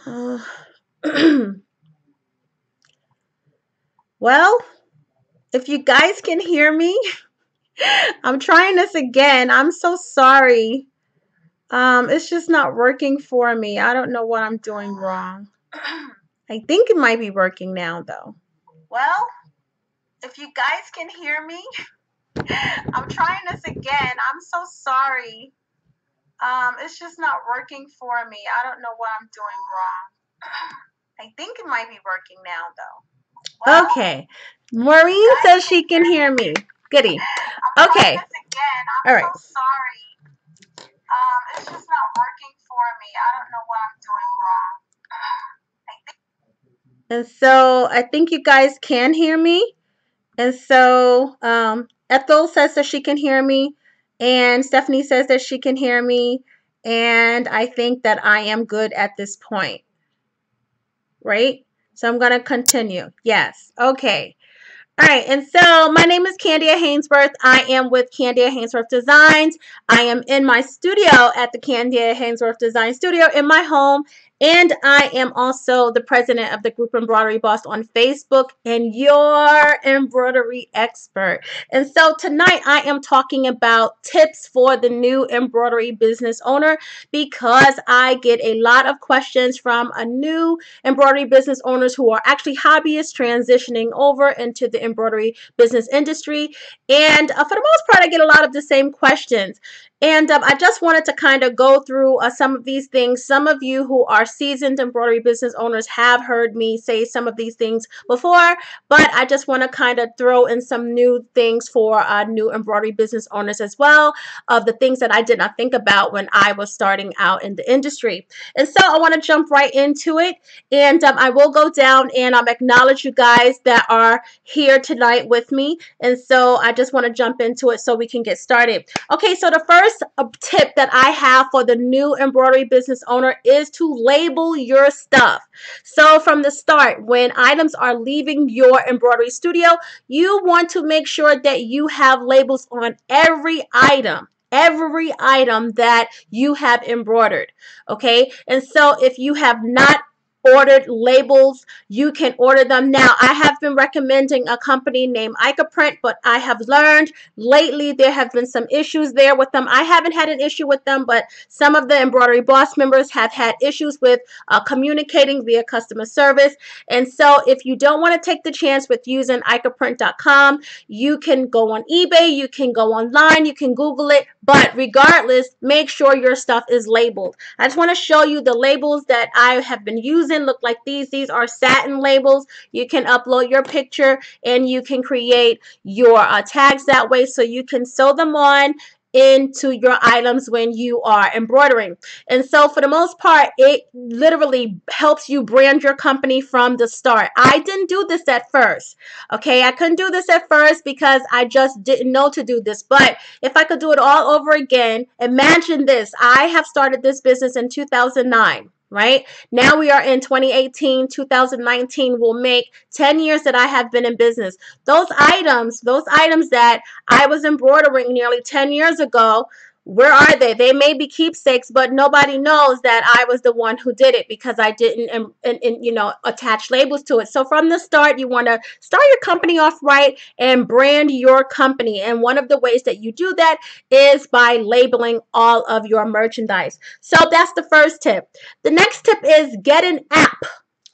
Uh, well, if you guys can hear me, I'm trying this again. I'm so sorry. It's just not working for me. I don't know what I'm doing wrong. I think it might be working now, though. Well, if you guys can hear me, I'm trying this again. I'm so sorry. It's just not working for me. I don't know what I'm doing wrong. I think it might be working now, though. Well, okay. Maureen says she can hear me. Goody. Okay. All right. So sorry. It's just not working for me. I don't know what I'm doing wrong. And so I think you guys can hear me. And so Ethel says that she can hear me. And Stephanie says that she can hear me. And I think that I am good at this point. Right? So I'm going to continue. Yes. Okay. All right, and so my name is Kandia Haynesworth. I am with Kandia Haynesworth Designs. I am in my studio at the Kandia Haynesworth Design Studio in my home, and I am also the president of the group Embroidery Boss on Facebook and your embroidery expert. And so tonight I am talking about tips for the new embroidery business owner because I get a lot of questions from a new embroidery business owners who are actually hobbyists transitioning over into the embroidery business industry. And for the most part, I get a lot of the same questions. And I just wanted to kind of go through some of these things. Some of you who are seasoned embroidery business owners have heard me say some of these things before, but I just want to kind of throw in some new things for new embroidery business owners as well, of the things that I did not think about when I was starting out in the industry. And so I want to jump right into it. And I will go down and acknowledge you guys that are here tonight with me. And so I just want to jump into it so we can get started. Okay, so the first tip that I have for the new embroidery business owner is to label your stuff. So from the start, when items are leaving your embroidery studio, you want to make sure that you have labels on every item that you have embroidered. Okay, and so if you have not ordered labels, you can order them now. I have been recommending a company named Print, but I have learned lately there have been some issues there with them. I haven't had an issue with them, but some of the Embroidery Boss members have had issues with communicating via customer service. And so if you don't want to take the chance with using icaprint.com, you can go on eBay, you can go online, you can Google it, but regardless, make sure your stuff is labeled. I just want to show you the labels that I have been using. Look like these. These are satin labels. You can upload your picture and you can create your tags that way so you can sew them on into your items when you are embroidering. And so for the most part, it literally helps you brand your company from the start. I didn't do this at first. Okay, I couldn't do this at first because I just didn't know to do this. But if I could do it all over again, imagine this. I have started this business in 2009. Right now we are in 2018. 2019 will make 10 years that I have been in business. Those items that I was embroidering nearly 10 years ago, where are they? They may be keepsakes, but nobody knows that I was the one who did it because I didn't attach labels to it. So from the start, you want to start your company off right and brand your company. And one of the ways that you do that is by labeling all of your merchandise. So that's the first tip. The next tip is get an app.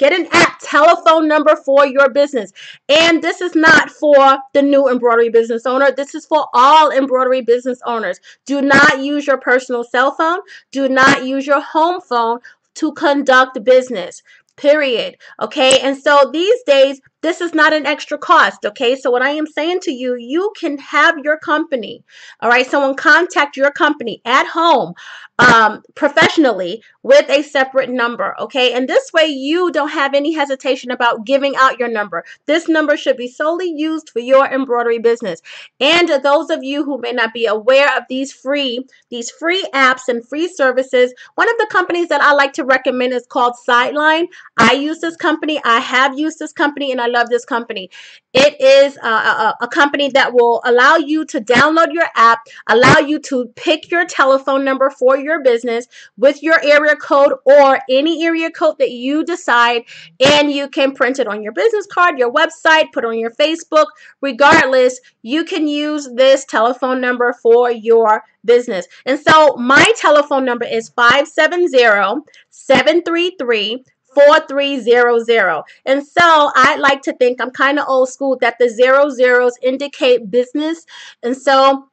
Get an app, telephone number for your business. And this is not for the new embroidery business owner. This is for all embroidery business owners. Do not use your personal cell phone. Do not use your home phone to conduct business. Period. Okay. And so these days, this is not an extra cost. Okay. So what I am saying to you, you can have your company. All right. Someone contact your company at home, professionally, with a separate number. Okay. And this way you don't have any hesitation about giving out your number. This number should be solely used for your embroidery business. And those of you who may not be aware of these free apps and free services, one of the companies that I like to recommend is called SIDELINE. I use this company. I have used this company, and I love this company. It is a company that will allow you to download your app, allow you to pick your telephone number for your business with your area code or any area code that you decide, and you can print it on your business card, your website, put it on your Facebook. Regardless, you can use this telephone number for your business. And so my telephone number is 570-733-4300. And so I like to think, I'm kind of old school, that the 00s indicate business. And so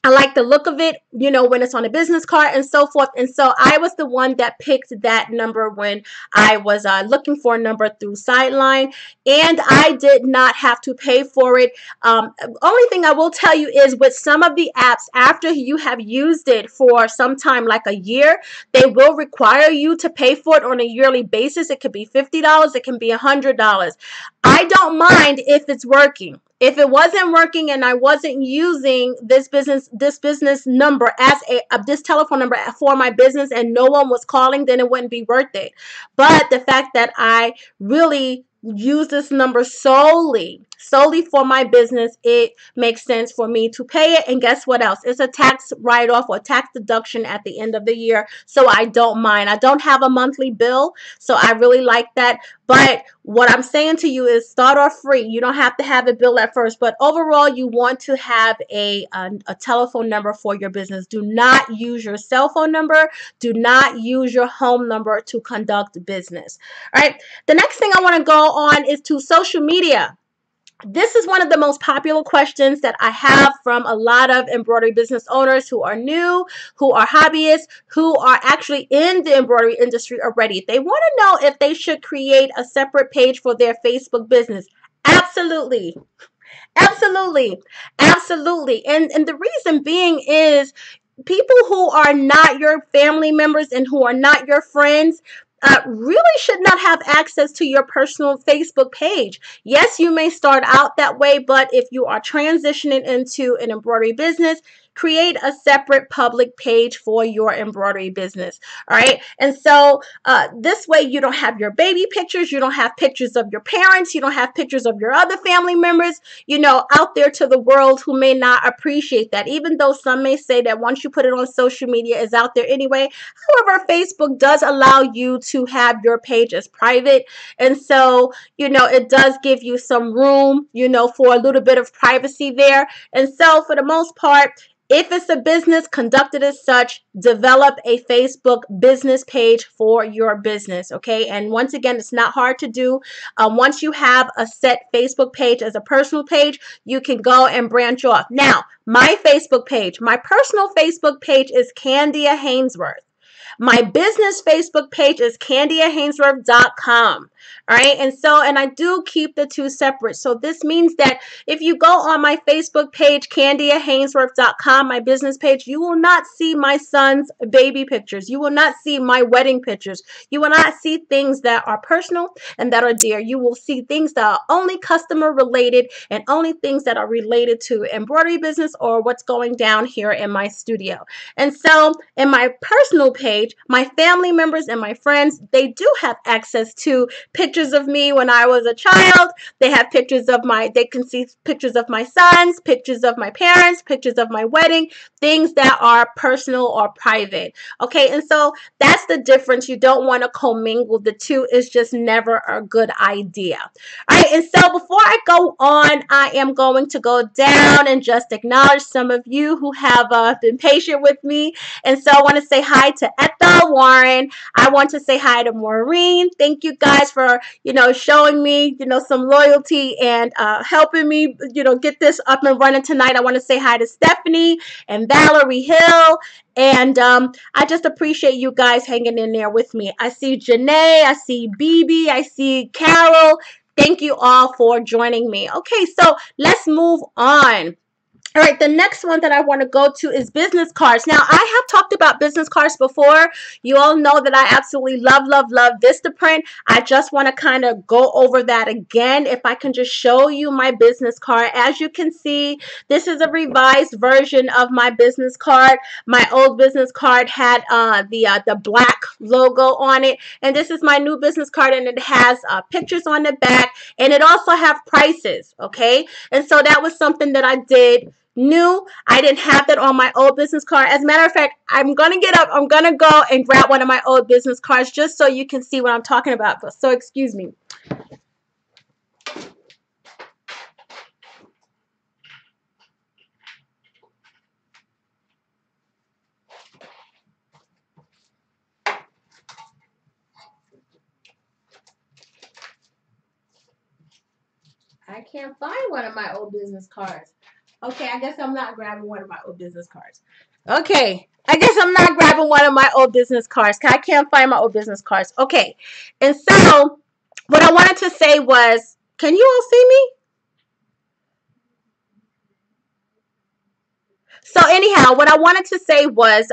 I like the look of it, when it's on a business card and so forth. And so I was the one that picked that number when I was looking for a number through SIDELINE, and I did not have to pay for it. Only thing I will tell you is with some of the apps, after you have used it for some time, like a year, they will require you to pay for it on a yearly basis. It could be $50, it can be $100. I don't mind if it's working. If it wasn't working and I wasn't using this business number as this telephone number for my business, and no one was calling, then it wouldn't be worth it. But the fact that I really use this number solely for my business, it makes sense for me to pay it. And guess what else? It's a tax write-off or tax deduction at the end of the year, so I don't mind. I don't have a monthly bill, so I really like that. But what I'm saying to you is start off free. You don't have to have a bill at first, but overall you want to have a telephone number for your business. Do not use your cell phone number. Do not use your home number to conduct business. All right. The next thing I want to go on is to social media. This is one of the most popular questions that I have from a lot of embroidery business owners who are new, who are hobbyists, who are actually in the embroidery industry already. They want to know if they should create a separate page for their Facebook business. Absolutely. Absolutely. Absolutely. And the reason being is people who are not your family members and who are not your friends really should not have access to your personal Facebook page. Yes, you may start out that way, but if you are transitioning into an embroidery business, create a separate public page for your embroidery business. All right. And so this way you don't have your baby pictures. You don't have pictures of your parents. You don't have pictures of your other family members, out there to the world who may not appreciate that. Even though some may say that once you put it on social media, it's out there anyway. However, Facebook does allow you to have your page as private. And so, it does give you some room, for a little bit of privacy there. And so for the most part, if it's a business, conducted as such, develop a Facebook business page for your business, okay? And once again, it's not hard to do. Once you have a set Facebook page as a personal page, you can go and branch off. Now, my Facebook page, my personal Facebook page is Kandia Haynesworth. My business Facebook page is KandiaHaynesworth.com. All right. And I do keep the two separate. So this means that if you go on my Facebook page, KandiaHaynesworth.com, my business page, you will not see my son's baby pictures. You will not see my wedding pictures. You will not see things that are personal and that are dear. You will see things that are only customer related and only things that are related to embroidery business or what's going down here in my studio. And so in my personal page, my family members and my friends, they do have access to pictures of me when I was a child. They have pictures of they can see pictures of my sons, pictures of my parents, pictures of my wedding, things that are personal or private. Okay, and so that's the difference. You don't want to commingle the two. It's just never a good idea. All right, and so before I go on, I am going to go down and just acknowledge some of you who have been patient with me. And so I want to say hi to Ethel, Warren. I want to say hi to Maureen. Thank you guys for, showing me, some loyalty and helping me, get this up and running tonight. I want to say hi to Stephanie and Valerie Hill. And I just appreciate you guys hanging in there with me. I see Janae, I see BB, I see Carol. Thank you all for joining me. Okay, so let's move on. All right, the next one that I want to go to is business cards. Now, I have talked about business cards before. You all know that I absolutely love, love, love Vistaprint. I just want to kind of go over that again. If I can just show you my business card. As you can see, this is a revised version of my business card. My old business card had the black logo on it. And this is my new business card, and it has pictures on the back. And it also have prices, okay? And so that was something that I did new. I didn't have that on my old business card. As a matter of fact, I'm going to get up. I'm going to go and grab one of my old business cards just so you can see what I'm talking about. So excuse me. I can't find one of my old business cards. Okay, I guess I'm not grabbing one of my old business cards. Okay, I guess I'm not grabbing one of my old business cards. I can't find my old business cards. Okay, and so what I wanted to say was, can you all see me? So anyhow, what I wanted to say was,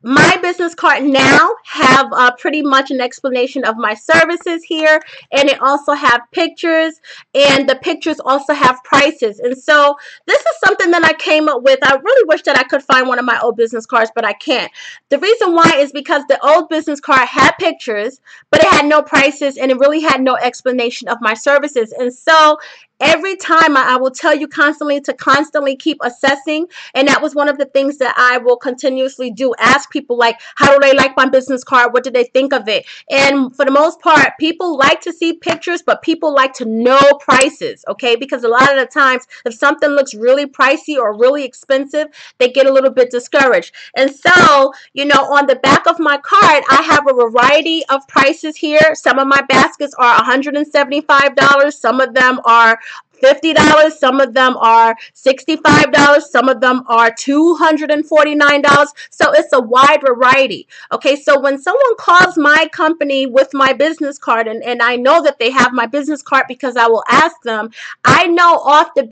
my business card now have pretty much an explanation of my services here, and it also have pictures, and the pictures also have prices. And so this is something that I came up with. I really wish that I could find one of my old business cards, but I can't. The reason why is because the old business card had pictures, but it had no prices, and it really had no explanation of my services. And so every time I will tell you constantly to constantly keep assessing. And that was one of the things that I will continuously do. Ask people, like, how do they like my business card? What do they think of it? And for the most part, people like to see pictures, but people like to know prices, okay? Because a lot of the times, if something looks really pricey or really expensive, they get a little bit discouraged. And so, on the back of my card, I have a variety of prices here. Some of my baskets are $175. Some of them are $50. Some of them are $65. Some of them are $249. So it's a wide variety. Okay, so when someone calls my company with my business card, and I know that they have my business card because I will ask them, I know offhand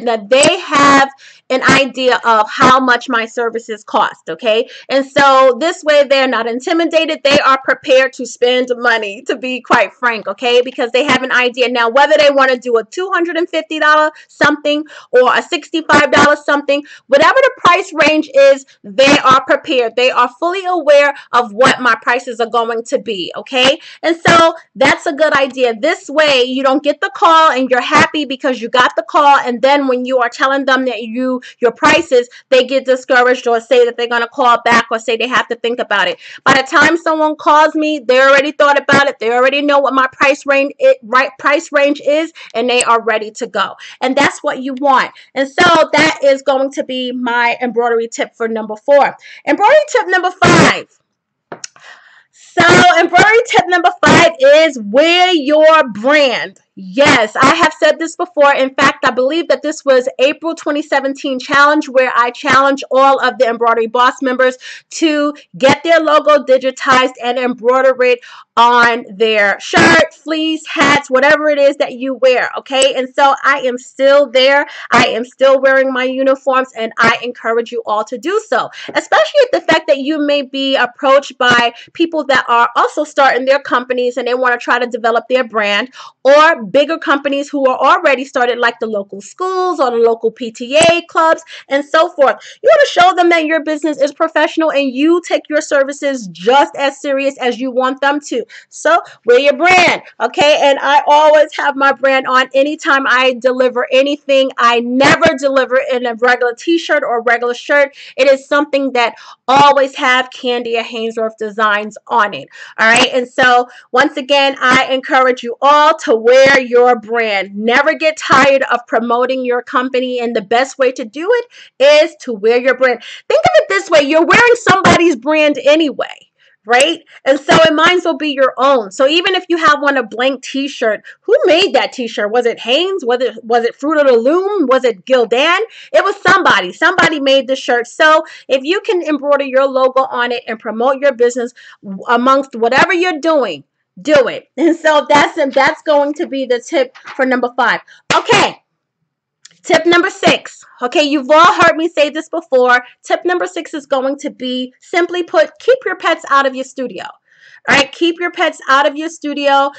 that they have an idea of how much my services cost, okay? And so this way they're not intimidated. They are prepared to spend money, to be quite frank, okay? Because they have an idea. Now, whether they want to do a $250 something or a $65 something, whatever the price range is, they are prepared. They are fully aware of what my prices are going to be, okay? And so that's a good idea. This way you don't get the call and you're happy because you got the call, and then when you are telling them that your prices, they get discouraged or say that they're going to call back or say they have to think about it. By the time someone calls me, they already thought about it. They already know what my price range is, and they are ready to go. And that's what you want. And so that is going to be my embroidery tip for number 4. Embroidery tip number 5. So embroidery tip number 5 is wear your brand. Yes, I have said this before. In fact, I believe that this was April 2017 challenge where I challenged all of the Embroidery Boss members to get their logo digitized and embroider it on their shirt, fleece, hats, whatever it is that you wear, okay? And so I am still there. I am still wearing my uniforms, and I encourage you all to do so, especially the fact that you may be approached by people that are also starting their companies and they want to try to develop their brand, or bigger companies who are already started, like the local schools or the local PTA clubs and so forth. You want to show them that your business is professional and you take your services just as serious as you want them to. So wear your brand, okay? And I always have my brand on anytime I deliver anything. I never deliver in a regular t-shirt or regular shirt. It is something that always have Kandia Haynesworth designs on it. All right, and so once again, I encourage you all to wear wear your brand. Never get tired of promoting your company, and the best way to do it is to wear your brand. Think of it this way: you're wearing somebody's brand anyway, right? And so it might as well be your own. So even if you have on a blank t-shirt, who made that t-shirt? Was it Hanes? Was it Fruit of the Loom? Was it Gildan? It was somebody. Somebody made the shirt. So if you can embroider your logo on it and promote your business amongst whatever you're doing, do it. And so that's going to be the tip for number 5. Okay. Tip number 6. Okay, you've all heard me say this before. Tip number 6 is going to be, simply put, keep your pets out of your studio. All right, keep your pets out of your studio,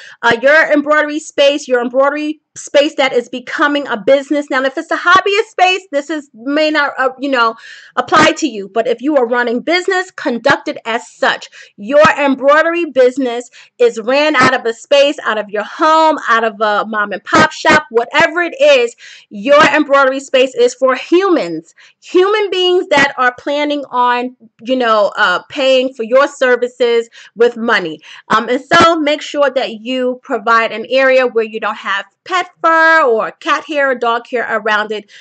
your embroidery space that is becoming a business. Now, if it's a hobbyist space, may not apply to you. But if you are running business, conduct it as such. Your embroidery business is ran out of a space, out of your home, out of a mom and pop shop, whatever it is. Your embroidery space is for humans, human beings that are planning on, paying for your services with money. And so make sure that you provide an area where you don't have pet fur or cat hair or dog hair around it.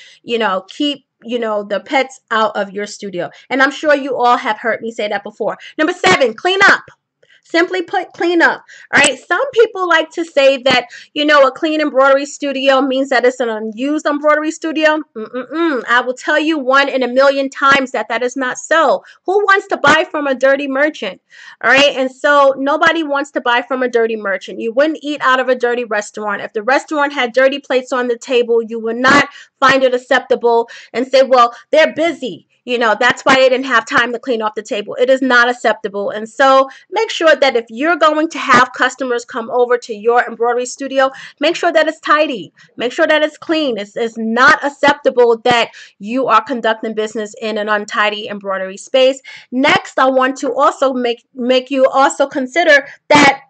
Keep the pets out of your studio. And I'm sure you all have heard me say that before. Number 7, clean up. Simply put, clean up. All right. Some people like to say that, a clean embroidery studio means that it's an unused embroidery studio. I will tell you 1 in a million times that is not so. Who wants to buy from a dirty merchant? All right. And so nobody wants to buy from a dirty merchant. You wouldn't eat out of a dirty restaurant. If the restaurant had dirty plates on the table, you would not find it acceptable and say, well, they're busy. That's why they didn't have time to clean off the table. It is not acceptable. And so make sure that if you're going to have customers come over to your embroidery studio, make sure that it's tidy. Make sure that it's clean. It's not acceptable that you are conducting business in an untidy embroidery space. Next, I want to also make you also consider that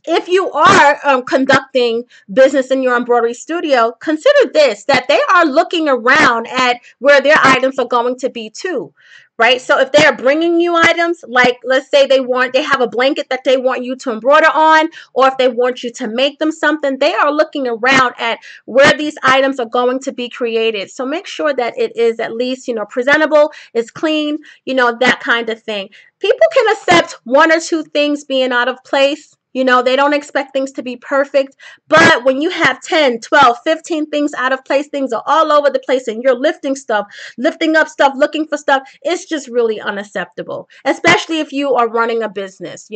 if you are conducting business in your embroidery studio, consider this, that they are looking around at where their items are going to be too, right? So if they are bringing you items, like let's say they have a blanket that they want you to embroider on, or if they want you to make them something, they are looking around at where these items are going to be created. So make sure that it is at least, presentable, it's clean, that kind of thing. People can accept 1 or 2 things being out of place. They don't expect things to be perfect. But when you have 10, 12, 15 things out of place, things are all over the place, and you're lifting up stuff, looking for stuff, it's just really unacceptable, especially if you are running a business,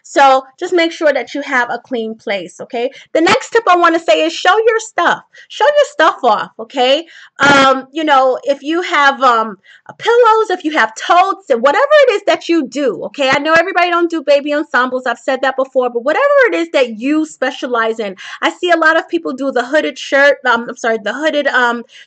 So just make sure that you have a clean place, okay? The next tip I want to say is show your stuff. Show your stuff off, okay? If you have pillows, if you have totes, and whatever it is that you do, okay? I know everybody don't do baby ensembles. I've said that before, but whatever it is that you specialize in, I see a lot of people do the hooded the hooded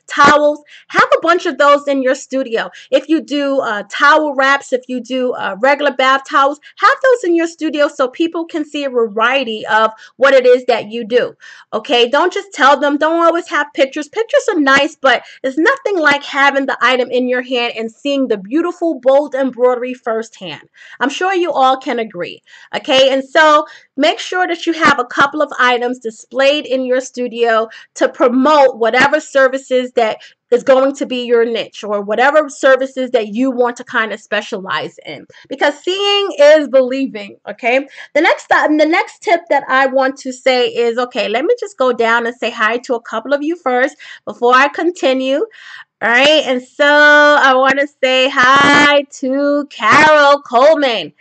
towels. Have a bunch of those in your studio. If you do towel wraps, if you do regular bath towels, have those in your studio so people can see a variety of what it is that you do. Okay, don't just tell them. Don't always have pictures. Pictures are nice, but it's nothing like having the item in your hand and seeing the beautiful, bold embroidery firsthand. I'm sure you all can agree. Okay, and so make sure that you have a couple of items displayed in your studio to promote whatever services that is going to be your niche, or whatever services that you want to kind of specialize in, because seeing is believing. Okay, the next tip that I want to say is, okay, let me just go down and say hi to a couple of you first before I continue. All right, and so I want to say hi to Carol Coleman.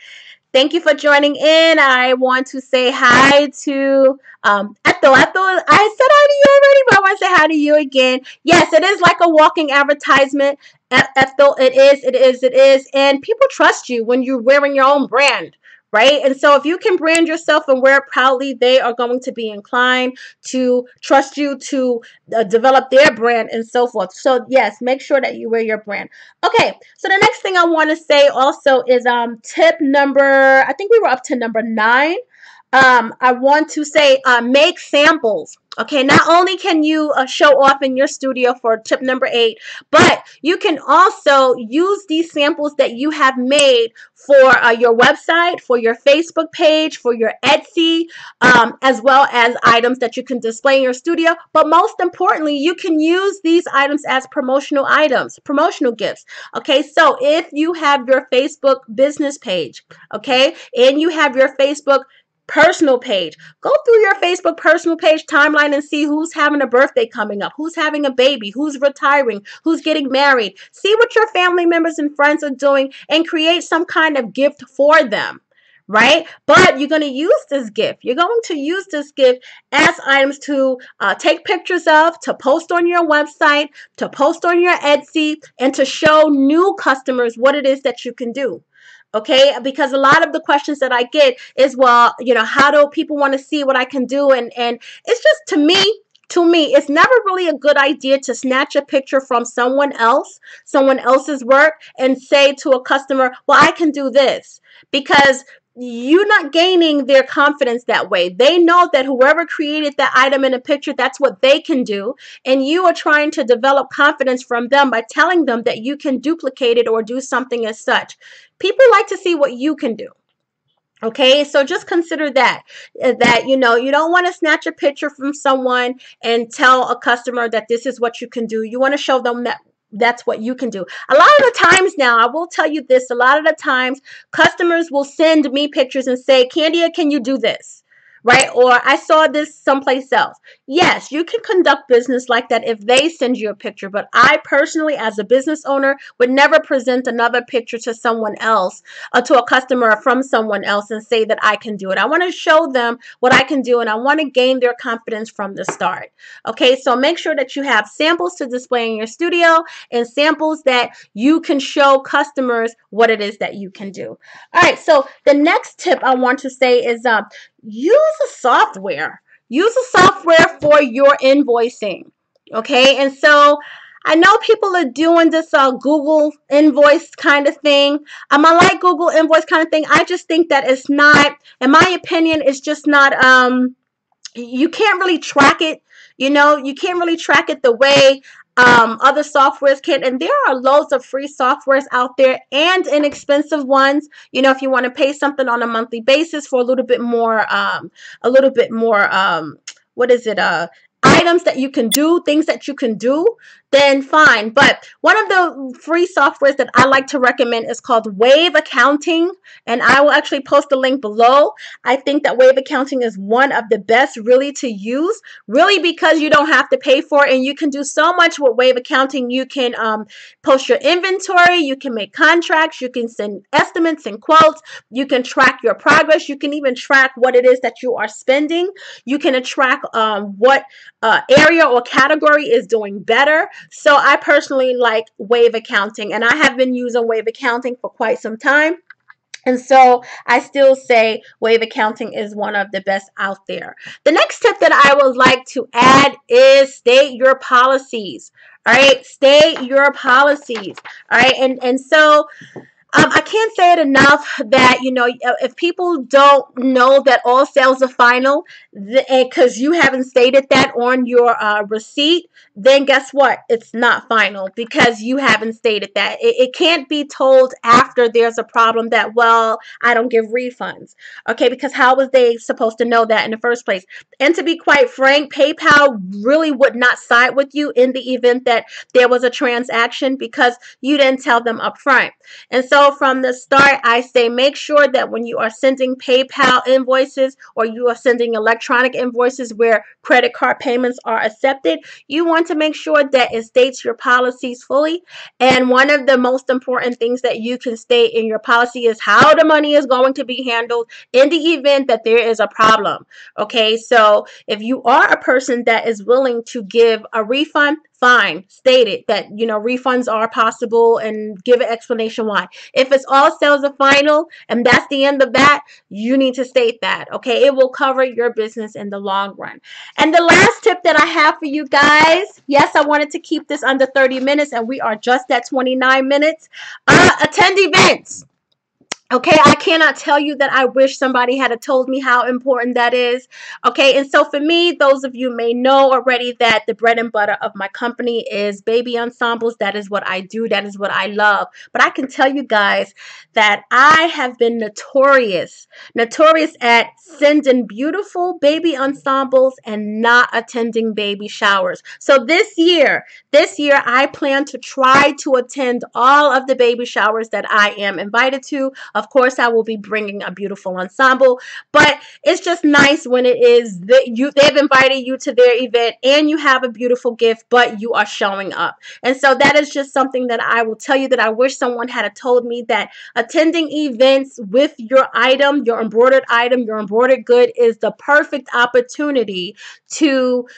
Thank you for joining in. I want to say hi to Ethel. Ethel, I said hi to you already, but I want to say hi to you again. Yes, it is like a walking advertisement. Ethel, it is. And people trust you when you're wearing your own brand, right? And so if you can brand yourself and wear it proudly, they are going to be inclined to trust you to develop their brand and so forth. So yes, make sure that you wear your brand. Okay, so the next thing I want to say also is tip number, I think we were up to number 9. I want to say make samples. Okay, not only can you show off in your studio for tip number 8, but you can also use these samples that you have made for your website, for your Facebook page, for your Etsy, as well as items that you can display in your studio. But most importantly, you can use these items as promotional items, promotional gifts. Okay, so if you have your Facebook business page, okay, and you have your Facebook personal page. Go through your Facebook personal page timeline and see who's having a birthday coming up, who's having a baby, who's retiring, who's getting married. See what your family members and friends are doing and create some kind of gift for them. Right? But you're going to use this gift. You're going to use this gift as items to take pictures of, to post on your website, to post on your Etsy, and to show new customers what it is that you can do. Okay, because a lot of the questions that I get is, well, how do people want to see what I can do? And it's just, to me, it's never really a good idea to snatch a picture from someone else's work, and say to a customer, well, I can do this, because you're not gaining their confidence that way. They know that whoever created that item in a picture, that's what they can do. And you are trying to develop confidence from them by telling them that you can duplicate it or do something as such. People like to see what you can do. Okay, so just consider that you don't want to snatch a picture from someone and tell a customer that this is what you can do. You want to show them that that's what you can do. A lot of the times now, I will tell you this, a lot of the times customers will send me pictures and say, Kandia, can you do this? Right? Or I saw this someplace else. Yes, you can conduct business like that if they send you a picture. But I personally, as a business owner, would never present another picture to someone else, to a customer from someone else, and say that I can do it. I want to show them what I can do, and I want to gain their confidence from the start. Okay, so make sure that you have samples to display in your studio and samples that you can show customers what it is that you can do. All right, so the next tip I want to say is use a software. Use a software for your invoicing. Okay, and so I know people are doing this Google invoice kind of thing. I like Google invoice kind of thing. I just think that it's not, in my opinion, it's just not, you can't really track it. You can't really track it the way other softwares can. And there are loads of free softwares out there and inexpensive ones. If you want to pay something on a monthly basis for a little bit more, what is it? Items that you can do, things that you can do, then fine. But one of the free softwares that I like to recommend is called Wave Accounting, and I will actually post the link below. I think that Wave Accounting is one of the best really to use, really, because you don't have to pay for it, and you can do so much with Wave Accounting. You can post your inventory, you can make contracts, you can send estimates and quotes, you can track your progress, you can even track what it is that you are spending, you can track what area or category is doing better. So I personally like Wave Accounting, and I have been using Wave Accounting for quite some time. And so I still say Wave Accounting is one of the best out there. The next tip that I would like to add is state your policies. All right, state your policies. All right, and so I can't say it enough that, if people don't know that all sales are final, because you haven't stated that on your receipt, then guess what? It's not final because you haven't stated that. It can't be told after there's a problem that, well, I don't give refunds. Okay, because how was they supposed to know that in the first place? And to be quite frank, PayPal really would not side with you in the event that there was a transaction because you didn't tell them up front. And so from the start, I say make sure that when you are sending PayPal invoices or you are sending electronic invoices where credit card payments are accepted, you want to make sure that it states your policies fully. And one of the most important things that you can state in your policy is how the money is going to be handled in the event that there is a problem. Okay, so if you are a person that is willing to give a refund, fine, state it that, refunds are possible and give an explanation why. If it's all sales are final and that's the end of that, you need to state that. Okay, it will cover your business in the long run. And the last tip that I have for you guys, yes, I wanted to keep this under 30 minutes and we are just at 29 minutes. Attend events. Okay, I cannot tell you that I wish somebody had told me how important that is. Okay, and so for me, those of you may know already that the bread and butter of my company is baby ensembles. That is what I do, that is what I love. But I can tell you guys that I have been notorious at sending beautiful baby ensembles and not attending baby showers. So this year I plan to try to attend all of the baby showers that I am invited to. Of course, I will be bringing a beautiful ensemble, but it's just nice when it is that they've invited you to their event and you have a beautiful gift, but you are showing up. And so that is just something that I will tell you that I wish someone had told me, that attending events with your item, your embroidered good is the perfect opportunity to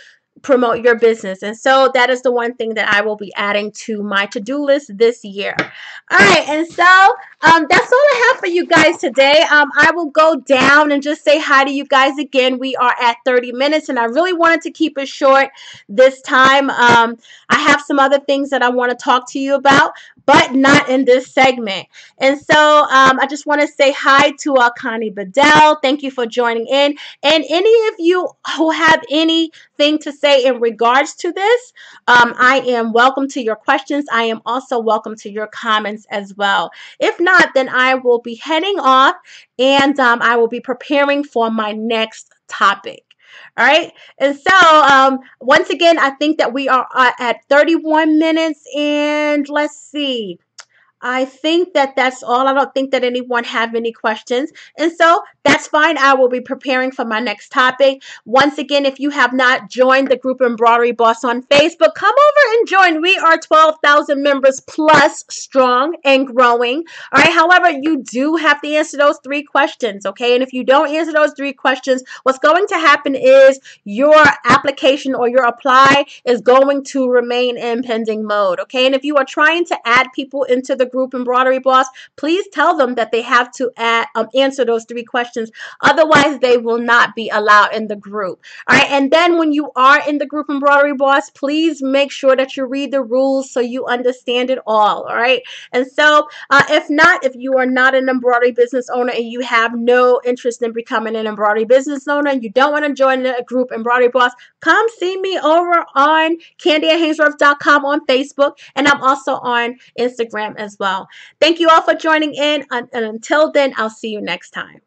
promote your business. And so that is the one thing that I will be adding to my to-do list this year. All right, and so that's all I have for you guys today. I will go down and just say hi to you guys again. We are at 30 minutes, and I really wanted to keep it short this time. I have some other things that I want to talk to you about, but not in this segment. And so I just want to say hi to Connie Bedell. Thank you for joining in. And any of you who have anything to say in regards to this, I am welcome to your questions. I am also welcome to your comments as well. If not, then I will be heading off, and I will be preparing for my next topic. All right. And so, once again, I think that we are at 31 minutes, and let's see. I think that that's all. I don't think that anyone have any questions. And so that's fine. I will be preparing for my next topic. Once again, if you have not joined the group Embroidery Boss on Facebook, come over and join. We are 12,000 members plus strong and growing. All right. However, you do have to answer those 3 questions. Okay. And if you don't answer those 3 questions, what's going to happen is your application or your apply is going to remain in pending mode. Okay. And if you are trying to add people into the group Embroidery Boss, please tell them that they have to answer those 3 questions. Otherwise, they will not be allowed in the group. All right. And then when you are in the group Embroidery Boss, please make sure that you read the rules so you understand it all. All right. And so if you are not an embroidery business owner and you have no interest in becoming an embroidery business owner and you don't want to join the group Embroidery Boss, come see me over on Kandia@Haynesworth.com on Facebook, and I'm also on Instagram as well. Thank you all for joining in, and until then, I'll see you next time.